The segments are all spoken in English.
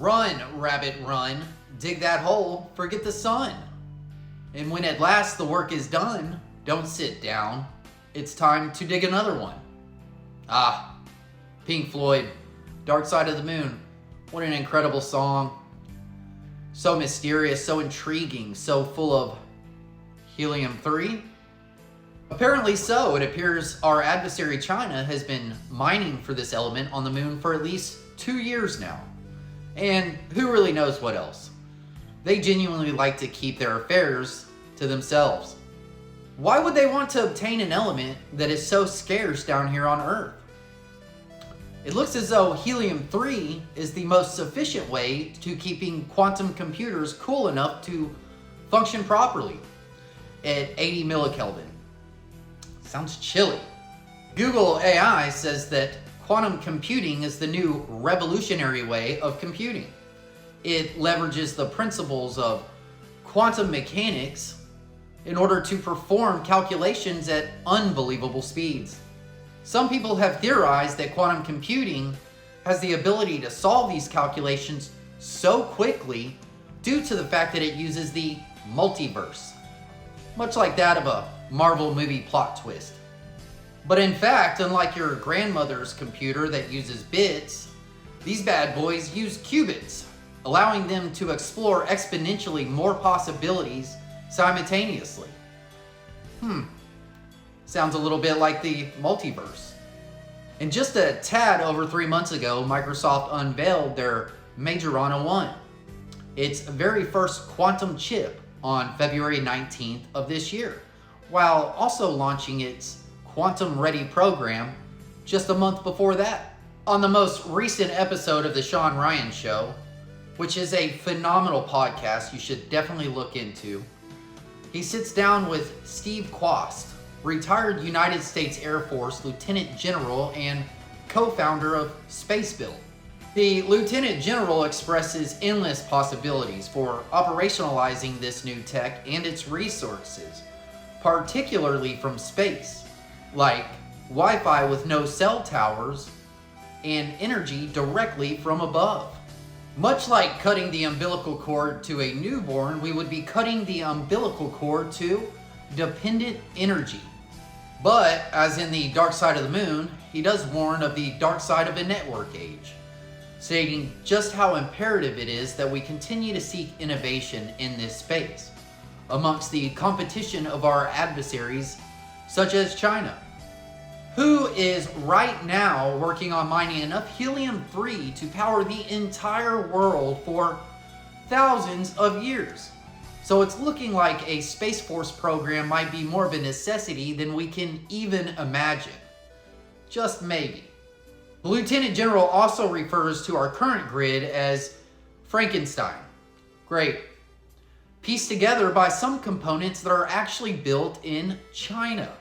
Run, rabbit, run. Dig that hole, forget the sun. And when at last the work is done, don't sit down. It's time to dig another one. Ah, Pink Floyd, Dark Side of the Moon. What an incredible song. So mysterious, so intriguing, so full of helium-3. Apparently so. It appears our adversary China has been mining for this element on the moon for at least 2 years now. And who really knows what else? They genuinely like to keep their affairs to themselves. Why would they want to obtain an element that is so scarce down here on Earth? It looks as though helium-3 is the most sufficient way to keeping quantum computers cool enough to function properly at 80 millikelvin. Sounds chilly. Google AI says that quantum computing is the new revolutionary way of computing. It leverages the principles of quantum mechanics in order to perform calculations at unbelievable speeds. Some people have theorized that quantum computing has the ability to solve these calculations so quickly due to the fact that it uses the multiverse, much like that of a Marvel movie plot twist. But in fact, unlike your grandmother's computer that uses bits, these bad boys use qubits, allowing them to explore exponentially more possibilities simultaneously. Sounds a little bit like the multiverse. And just a tad over 3 months ago, Microsoft unveiled their Majorana 1, its very first quantum chip, on February 19th of this year, while also launching its Quantum Ready program just a month before that. On the most recent episode of The Sean Ryan Show, which is a phenomenal podcast you should definitely look into, he sits down with Steve Quast, retired United States Air Force Lieutenant General and co-founder of SpaceBuilt. The Lieutenant General expresses endless possibilities for operationalizing this new tech and its resources, particularly from space, like Wi-Fi with no cell towers and energy directly from above. Much like cutting the umbilical cord to a newborn, we would be cutting the umbilical cord to dependent energy. But, as in the Dark Side of the Moon, he does warn of the dark side of a network age, stating just how imperative it is that we continue to seek innovation in this space, amongst the competition of our adversaries, such as China, who is right now working on mining enough helium-3 to power the entire world for thousands of years. So it's looking like a Space Force program might be more of a necessity than we can even imagine. Just maybe. The Lieutenant General also refers to our current grid as Frankenstein. Great. Pieced together by some components that are actually built in China.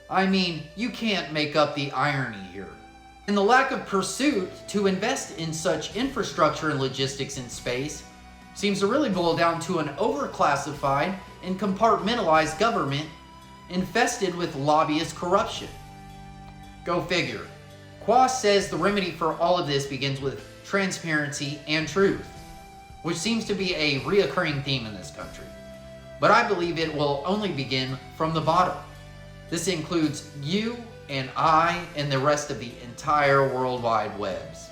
I mean, you can't make up the irony here. And the lack of pursuit to invest in such infrastructure and logistics in space seems to really boil down to an overclassified and compartmentalized government infested with lobbyist corruption. Go figure. Quast says the remedy for all of this begins with transparency and truth, which seems to be a reoccurring theme in this country. But I believe it will only begin from the bottom. This includes you and I and the rest of the entire World Wide Webs.